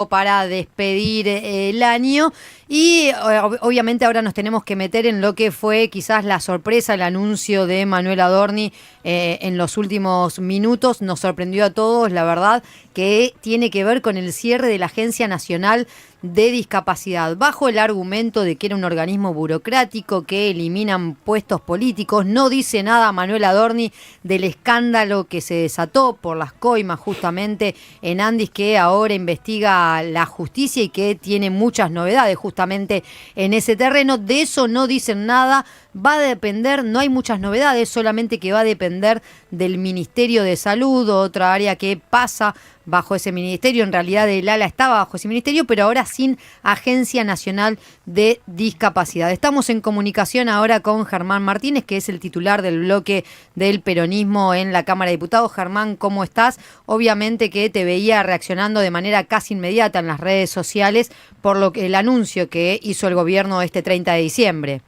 para despedir el año y obviamente ahora nos tenemos que meter en lo que fue quizás la sorpresa, el anuncio de Manuel Adorni en los últimos minutos. Nos sorprendió a todos, la verdad, que tiene que ver con el cierre de la Agencia Nacional de Discapacidad, bajo el argumento de que era un organismo burocrático, que eliminan puestos políticos. No dice nada Manuel Adorni del escándalo que se desató por las coimas justamente en Andis, que ahora investiga la justicia y que tiene muchas novedades justamente en ese terreno. De eso no dicen nada. Va a depender, no hay muchas novedades, solamente que va a depender del Ministerio de Salud, otra área que pasa bajo ese ministerio. En realidad el ALA estaba bajo ese ministerio, pero ahora sin Agencia Nacional de Discapacidad. Estamos en comunicación ahora con Germán Martínez, que es el titular del bloque del peronismo en la Cámara de Diputados. Germán, ¿cómo estás? Obviamente que te veía reaccionando de manera casi inmediata en las redes sociales por lo que el anuncio que hizo el gobierno este 30 de diciembre.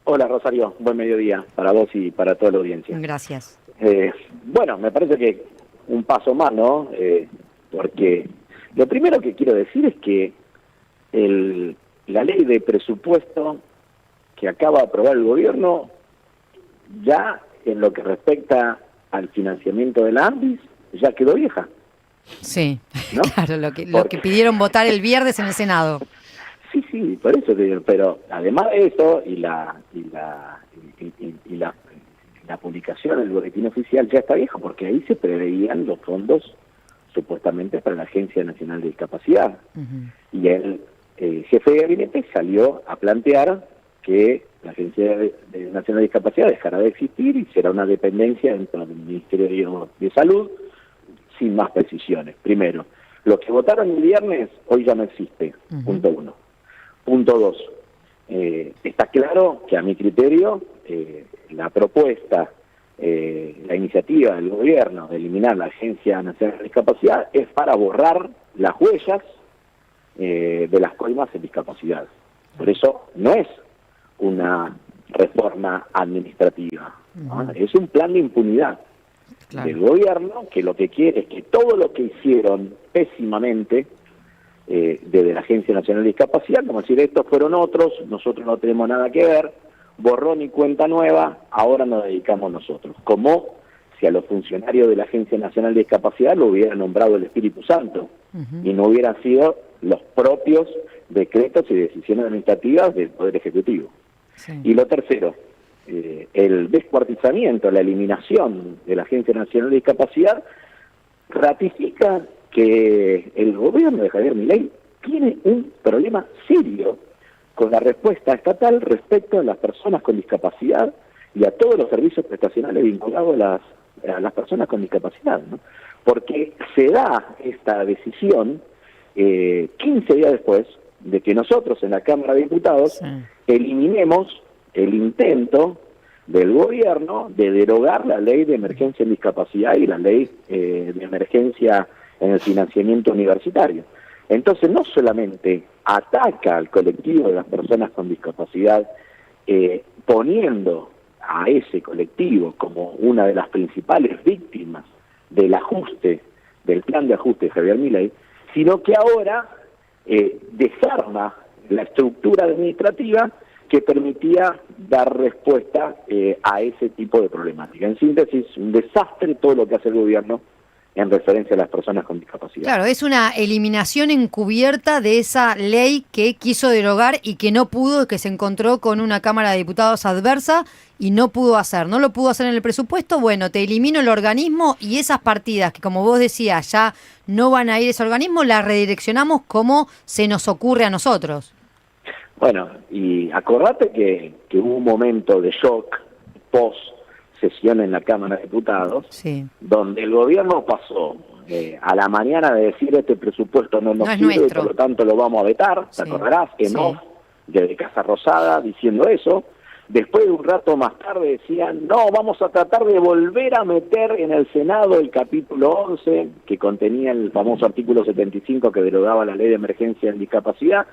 Hola Rosario, buen mediodía para vos y para toda la audiencia. Gracias. Bueno, me parece que un paso más, ¿no? Porque lo primero que quiero decir es que la ley de presupuesto que acaba de aprobar el gobierno, ya en lo que respecta al financiamiento de la ANDIS, ya quedó vieja. Sí, ¿no? Claro, lo que pidieron votar el viernes en el Senado. Sí, por eso te digo, pero además de eso y la publicación en el boletín oficial ya está vieja, porque ahí se preveían los fondos supuestamente para la Agencia Nacional de Discapacidad. Y el jefe de gabinete salió a plantear que la Agencia Nacional de Discapacidad dejará de existir y será una dependencia dentro del Ministerio de Salud, sin más precisiones. Primero, lo que votaron el viernes hoy ya no existe, punto uno. Punto dos, está claro que a mi criterio la propuesta, la iniciativa del gobierno de eliminar la Agencia Nacional de Discapacidad es para borrar las huellas de las coimas en discapacidad. Por eso no es una reforma administrativa, ¿no? Es un plan de impunidad del gobierno que lo que quiere es que todo lo que hicieron pésimamente desde la Agencia Nacional de Discapacidad, como decir, estos fueron otros, nosotros no tenemos nada que ver, borrón y cuenta nueva, ahora nos dedicamos nosotros. Como si a los funcionarios de la Agencia Nacional de Discapacidad lo hubiera nombrado el Espíritu Santo y no hubieran sido los propios decretos y decisiones administrativas del Poder Ejecutivo. Sí. Y lo tercero, el descuartizamiento, la eliminación de la Agencia Nacional de Discapacidad ratifica que el gobierno de Javier Milei tiene un problema serio con la respuesta estatal respecto a las personas con discapacidad y a todos los servicios prestacionales vinculados a las personas con discapacidad, ¿no? Porque se da esta decisión 15 días después de que nosotros en la Cámara de Diputados eliminemos el intento del gobierno de derogar la ley de emergencia en discapacidad y la ley de emergencia en el financiamiento universitario. Entonces no solamente ataca al colectivo de las personas con discapacidad, poniendo a ese colectivo como una de las principales víctimas del ajuste, del plan de ajuste de Javier Milei, sino que ahora desarma la estructura administrativa que permitía dar respuesta a ese tipo de problemática. En síntesis, un desastre todo lo que hace el gobierno en referencia a las personas con discapacidad. Claro, es una eliminación encubierta de esa ley que quiso derogar y que no pudo, que se encontró con una Cámara de Diputados adversa y no pudo hacer. No lo pudo hacer en el presupuesto. Bueno, te elimino el organismo y esas partidas que, como vos decías, ya no van a ir a ese organismo, las redireccionamos como se nos ocurre a nosotros. Bueno, y acordate que hubo un momento de shock post sesión en la Cámara de Diputados, donde el gobierno pasó a la mañana de decir este presupuesto no nos sirve y por lo tanto lo vamos a vetar, ¿te acordarás? En off, desde Casa Rosada diciendo eso. Después de un rato más tarde decían, no, vamos a tratar de volver a meter en el Senado el capítulo 11, que contenía el famoso artículo 75 que derogaba la ley de emergencia en discapacidad,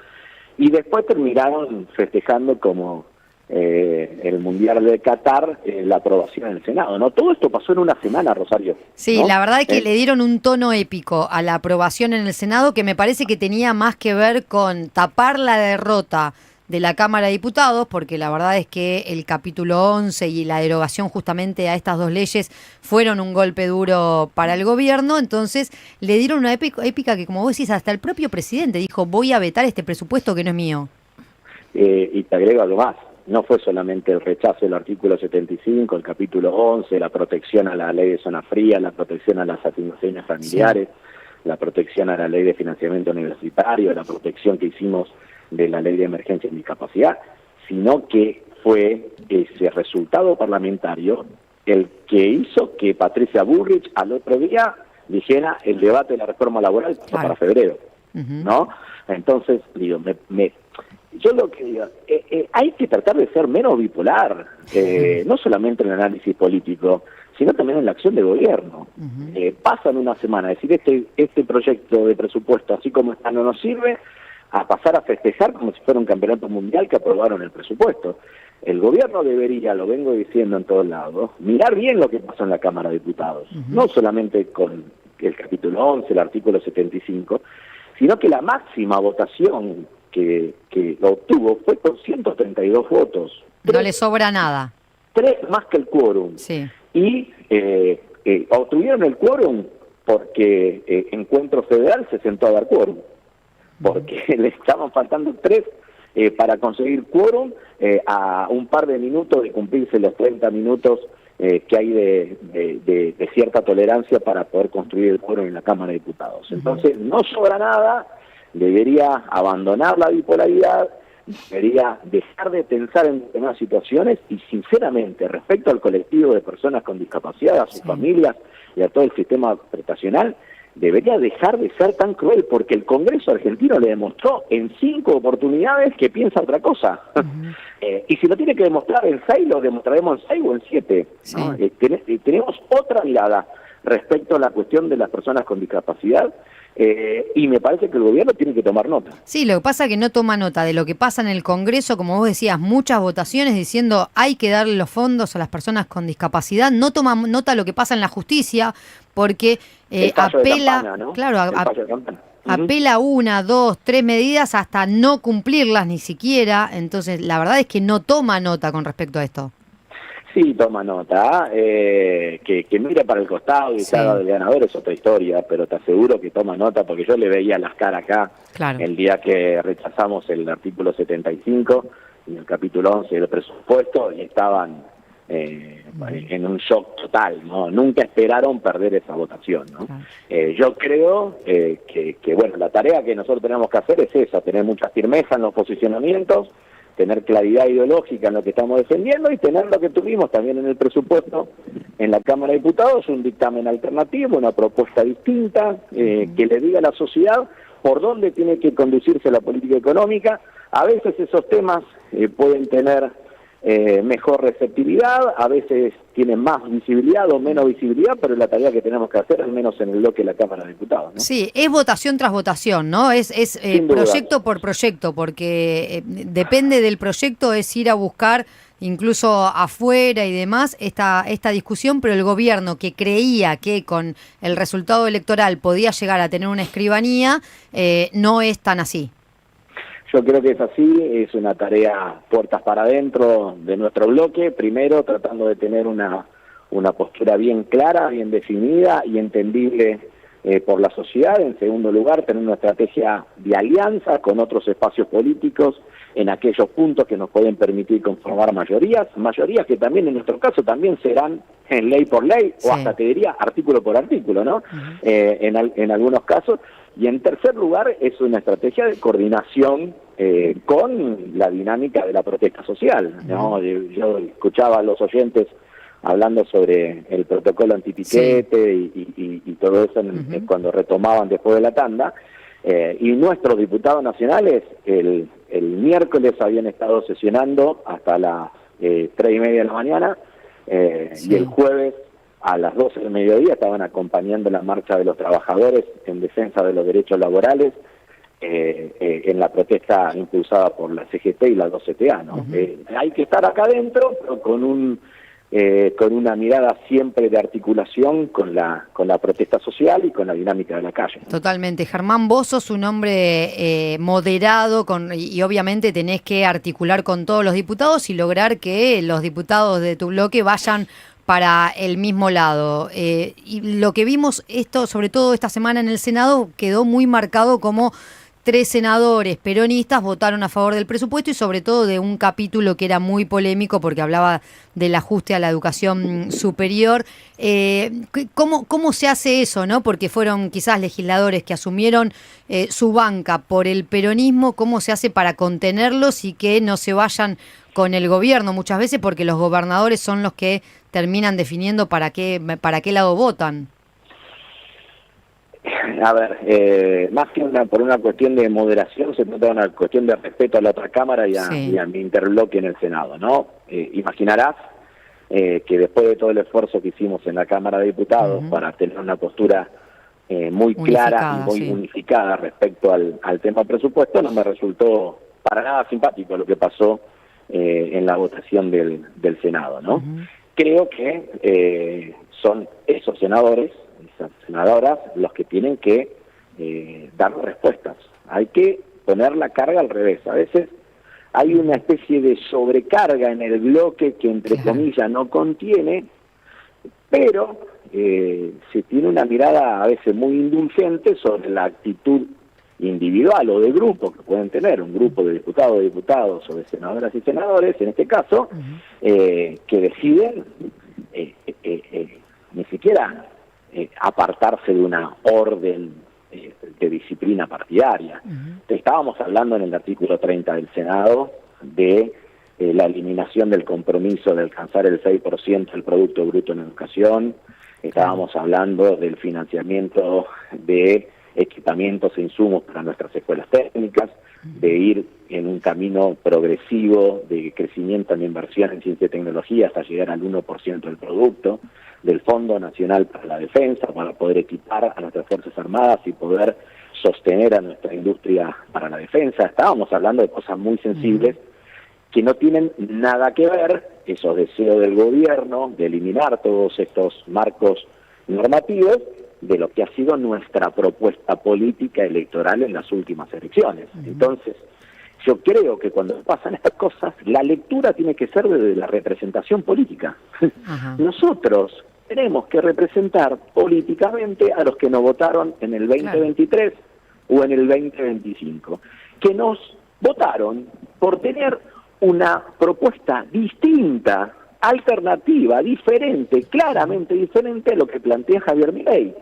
y después terminaron festejando como el Mundial de Qatar, la aprobación en el Senado, ¿no? Todo esto pasó en una semana, Rosario. Sí, ¿no? la verdad es que le dieron un tono épico a la aprobación en el Senado que me parece que tenía más que ver con tapar la derrota de la Cámara de Diputados, porque la verdad es que el capítulo 11 y la derogación justamente a estas dos leyes fueron un golpe duro para el gobierno, entonces le dieron una épica que, como vos decís, hasta el propio presidente dijo, voy a vetar este presupuesto que no es mío. Y te agrego algo más. No fue solamente el rechazo del artículo 75, el capítulo 11, la protección a la ley de zona fría, la protección a las asignaciones familiares, la protección a la ley de financiamiento universitario, la protección que hicimos de la ley de emergencia y discapacidad, sino que fue ese resultado parlamentario el que hizo que Patricia Bullrich al otro día dijera el debate de la reforma laboral para febrero, ¿no? Entonces, digo, yo lo que digo, hay que tratar de ser menos bipolar, no solamente en el análisis político, sino también en la acción de gobierno. Pasan una semana, es decir, este proyecto de presupuesto, así como está, no nos sirve, a pasar a festejar como si fuera un campeonato mundial que aprobaron el presupuesto. El gobierno debería, lo vengo diciendo en todos lados, mirar bien lo que pasó en la Cámara de Diputados, no solamente con el capítulo 11, el artículo 75, sino que la máxima votación que lo obtuvo fue con 132 votos. No le sobra nada. 3 más que el quórum. Sí. Y obtuvieron el quórum porque Encuentro Federal se sentó a dar quórum, porque le estaban faltando 3 para conseguir quórum a un par de minutos de cumplirse los 30 minutos que hay de cierta tolerancia para poder construir el quórum en la Cámara de Diputados. Entonces, no sobra nada, debería abandonar la bipolaridad, debería dejar de pensar en determinadas situaciones y, sinceramente, respecto al colectivo de personas con discapacidad, a sus familias y a todo el sistema prestacional, debería dejar de ser tan cruel, porque el Congreso argentino le demostró en 5 oportunidades que piensa otra cosa. Y si lo tiene que demostrar en 6, lo demostraremos en 6 o en 7. ¿no? Tenemos otra mirada respecto a la cuestión de las personas con discapacidad, y me parece que el gobierno tiene que tomar nota. Sí, lo que pasa es que no toma nota de lo que pasa en el Congreso, como vos decías, muchas votaciones diciendo hay que darle los fondos a las personas con discapacidad, no toma nota de lo que pasa en la justicia, porque apela, campana, ¿no? Claro, apela 1, 2, 3 medidas hasta no cumplirlas ni siquiera, entonces la verdad es que no toma nota con respecto a esto. Sí, toma nota, que mire para el costado y se haga del ganador es otra historia, pero te aseguro que toma nota, porque yo le veía las caras acá el día que rechazamos el artículo 75 y el capítulo 11 del presupuesto, y estaban en un shock total, ¿no? Nunca esperaron perder esa votación, ¿no? Yo creo que, bueno, la tarea que nosotros tenemos que hacer es esa, tener mucha firmeza en los posicionamientos, tener claridad ideológica en lo que estamos defendiendo y tener lo que tuvimos también en el presupuesto en la Cámara de Diputados, un dictamen alternativo, una propuesta distinta, que le diga a la sociedad por dónde tiene que conducirse la política económica. A veces esos temas pueden tener mejor receptividad, a veces tienen más visibilidad o menos visibilidad, pero es la tarea que tenemos que hacer, al menos en el bloque de la Cámara de Diputados, ¿no? Sí, es votación tras votación, ¿no? Es proyecto por proyecto, porque depende del proyecto, es ir a buscar incluso afuera y demás esta discusión, pero el gobierno que creía que con el resultado electoral podía llegar a tener una escribanía, no es tan así. Yo creo que es así, es una tarea puertas para adentro de nuestro bloque, primero tratando de tener una postura bien clara, bien definida y entendible por la sociedad. En segundo lugar, tener una estrategia de alianza con otros espacios políticos en aquellos puntos que nos pueden permitir conformar mayorías que también en nuestro caso también serán en ley por ley, o hasta te diría artículo por artículo, ¿no? En algunos casos. Y en tercer lugar, es una estrategia de coordinación con la dinámica de la protesta social, ¿no? Yo escuchaba a los oyentes hablando sobre el protocolo antipiquete y todo eso cuando retomaban después de la tanda, y nuestros diputados nacionales el miércoles habían estado sesionando hasta las 3:30 de la mañana, y el jueves a las 12 del mediodía estaban acompañando la marcha de los trabajadores en defensa de los derechos laborales en la protesta impulsada por la CGT y la 2CTA, ¿no? Hay que estar acá adentro, pero con una mirada siempre de articulación con la protesta social y con la dinámica de la calle, ¿no? Totalmente. Germán, vos sos un hombre moderado y obviamente tenés que articular con todos los diputados y lograr que los diputados de tu bloque vayan para el mismo lado. Y lo que vimos, sobre todo esta semana en el Senado, quedó muy marcado como 3 senadores peronistas votaron a favor del presupuesto y sobre todo de un capítulo que era muy polémico porque hablaba del ajuste a la educación superior. ¿Cómo se hace eso, no? Porque fueron quizás legisladores que asumieron su banca por el peronismo. ¿Cómo se hace para contenerlos y que no se vayan con el gobierno muchas veces? Porque los gobernadores son los que terminan definiendo para qué lado votan. A ver, más que por una cuestión de moderación, se trata de una cuestión de respeto a la otra Cámara y a mi interbloque en el Senado, ¿no? Imaginarás que después de todo el esfuerzo que hicimos en la Cámara de Diputados para tener una postura muy clara y muy unificada respecto al tema presupuesto, no me resultó para nada simpático lo que pasó en la votación del Senado, ¿no? Creo que son esos senadores, esas senadoras, los que tienen que dar respuestas. Hay que poner la carga al revés. A veces hay una especie de sobrecarga en el bloque que, entre comillas, no contiene, pero se tiene una mirada a veces muy indulgente sobre la actitud individual o de grupo que pueden tener un grupo de diputados o de senadoras y senadores, en este caso, que deciden ni siquiera apartarse de una orden de disciplina partidaria. Estábamos hablando en el artículo 30 del Senado de la eliminación del compromiso de alcanzar el 6% del Producto Bruto en educación. Estábamos hablando del financiamiento de equipamientos e insumos para nuestras escuelas técnicas, de ir en un camino progresivo de crecimiento en inversión en ciencia y tecnología hasta llegar al 1% del producto, del Fondo Nacional para la Defensa, para poder equipar a nuestras Fuerzas Armadas y poder sostener a nuestra industria para la defensa. Estábamos hablando de cosas muy sensibles que no tienen nada que ver, esos deseos del gobierno de eliminar todos estos marcos normativos, de lo que ha sido nuestra propuesta política electoral en las últimas elecciones. Entonces, yo creo que cuando pasan estas cosas, la lectura tiene que ser desde la representación política. Nosotros tenemos que representar políticamente a los que nos votaron en el 2023 o en el 2025, que nos votaron por tener una propuesta distinta, alternativa, diferente, claramente diferente a lo que plantea Javier Milei.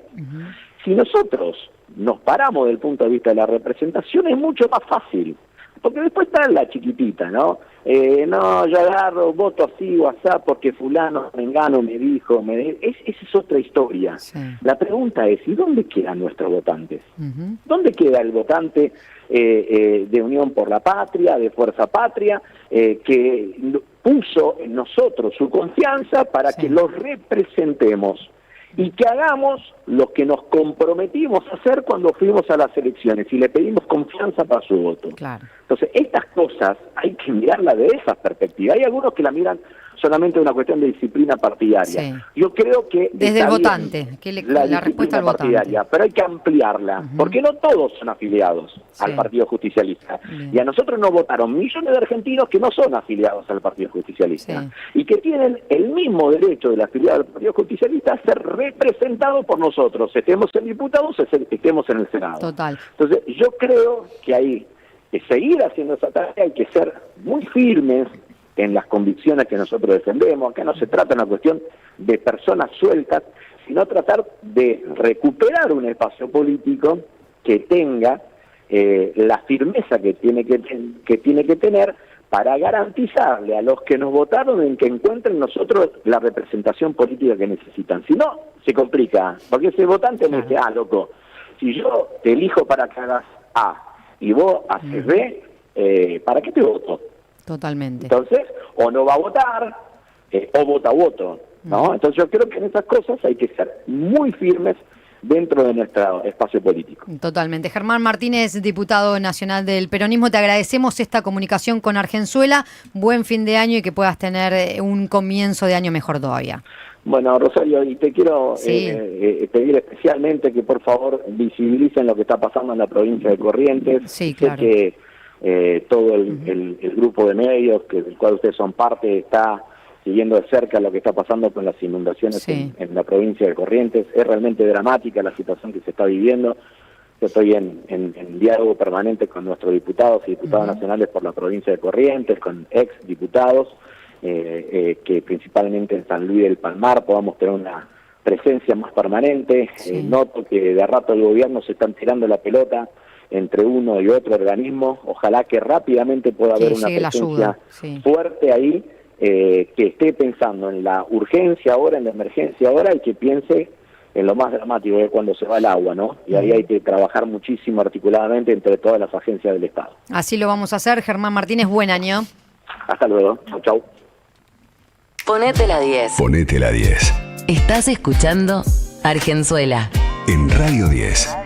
Si nosotros nos paramos del punto de vista de la representación, es mucho más fácil, porque después está la chiquitita, ¿no? No, yo agarro, voto así o asá porque fulano, mengano me dijo, esa es otra historia. La pregunta es, ¿y dónde quedan nuestros votantes? ¿Dónde queda el votante de Unión por la Patria, de Fuerza Patria, que puso en nosotros su confianza para que los representemos y que hagamos lo que nos comprometimos a hacer cuando fuimos a las elecciones y le pedimos confianza para su voto? Entonces, estas cosas hay que mirarlas de esa perspectiva. Hay algunos que la miran solamente una cuestión de disciplina partidaria. Yo creo que desde el votante, que la respuesta al partidaria, pero hay que ampliarla, porque no todos son afiliados al Partido Justicialista. Y a nosotros nos votaron millones de argentinos que no son afiliados al Partido Justicialista y que tienen el mismo derecho del afiliado al Partido Justicialista a ser representados por nosotros, estemos en diputados, estemos en el Senado. Entonces, yo creo que hay que seguir haciendo esa tarea, hay que ser muy firmes en las convicciones que nosotros defendemos. Acá no se trata de una cuestión de personas sueltas, sino tratar de recuperar un espacio político que tenga la firmeza que tiene que tener para garantizarle a los que nos votaron en que encuentren nosotros la representación política que necesitan. Si no, se complica, porque ese votante me dice, loco, si yo te elijo para que hagas A y vos haces B, ¿para qué te voto? Totalmente. Entonces, o no va a votar, o vota a voto, ¿no? Entonces yo creo que en esas cosas hay que ser muy firmes dentro de nuestro espacio político. Totalmente. Germán Martínez, diputado nacional del peronismo, te agradecemos esta comunicación con Argenzuela. Buen fin de año y que puedas tener un comienzo de año mejor todavía. Bueno, Rosario, y te quiero Sí. pedir especialmente que por favor visibilicen lo que está pasando en la provincia de Corrientes. Sí, Sé claro. que todo el grupo de medios del cual ustedes son parte está siguiendo de cerca lo que está pasando con las inundaciones Sí. en la provincia de Corrientes. Es realmente dramática la situación que se está viviendo. Yo estoy en diálogo permanente con nuestros diputados y diputados nacionales por la provincia de Corrientes, con ex diputados, que principalmente en San Luis del Palmar podamos tener una presencia más permanente. Sí. Noto que de a rato el gobierno se están tirando la pelota entre uno y otro organismo. Ojalá que rápidamente pueda Que haber una llegue la presencia ayuda, sí. fuerte ahí, que esté pensando en la urgencia ahora, en la emergencia ahora, y que piense en lo más dramático, que cuando se va el agua, ¿no? Y ahí hay que trabajar muchísimo articuladamente entre todas las agencias del Estado. Así lo vamos a hacer. Germán Martínez, buen año. Hasta luego. Chau, chau. Ponete la 10. Ponete la 10. Estás escuchando Argenzuela. En Radio 10.